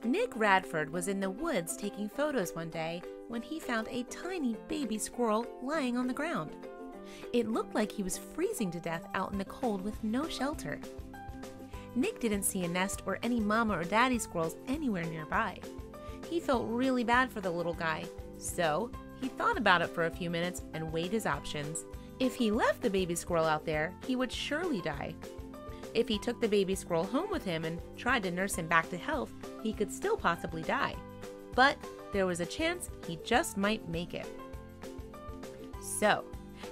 Nick Radford was in the woods taking photos one day when he found a tiny baby squirrel lying on the ground. It looked like he was freezing to death out in the cold with no shelter. Nick didn't see a nest or any mama or daddy squirrels anywhere nearby. He felt really bad for the little guy, so he thought about it for a few minutes and weighed his options. If he left the baby squirrel out there, he would surely die. If he took the baby squirrel home with him and tried to nurse him back to health, he could still possibly die. But there was a chance he just might make it. So,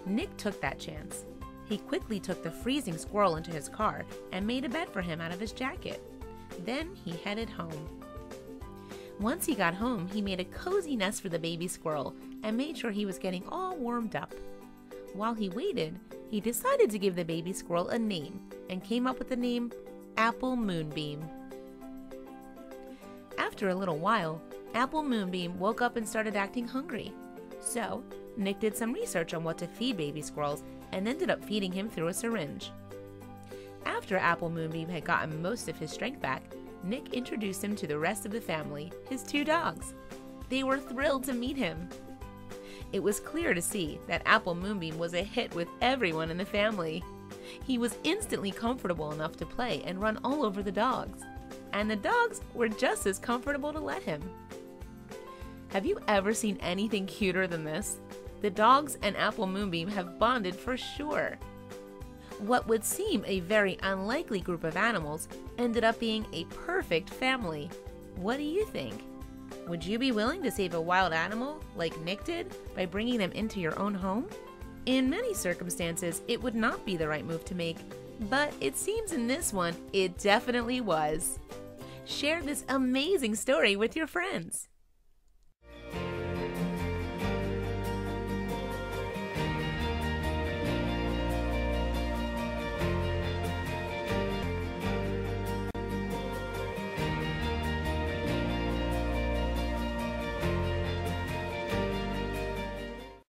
Nick took that chance. He quickly took the freezing squirrel into his car and made a bed for him out of his jacket. Then he headed home. Once he got home, he made a cozy nest for the baby squirrel and made sure he was getting all warmed up. While he waited, he decided to give the baby squirrel a name and came up with the name Apple Moonbeam. After a little while, Apple Moonbeam woke up and started acting hungry. So, Nick did some research on what to feed baby squirrels and ended up feeding him through a syringe. After Apple Moonbeam had gotten most of his strength back, Nick introduced him to the rest of the family, his 2 dogs. They were thrilled to meet him. It was clear to see that Apple Moonbeam was a hit with everyone in the family. He was instantly comfortable enough to play and run all over the dogs, and the dogs were just as comfortable to let him. Have you ever seen anything cuter than this? The dogs and Apple Moonbeam have bonded for sure. What would seem a very unlikely group of animals ended up being a perfect family. What do you think? Would you be willing to save a wild animal like Nick did by bringing them into your own home? In many circumstances, it would not be the right move to make, but it seems in this one, it definitely was. Share this amazing story with your friends.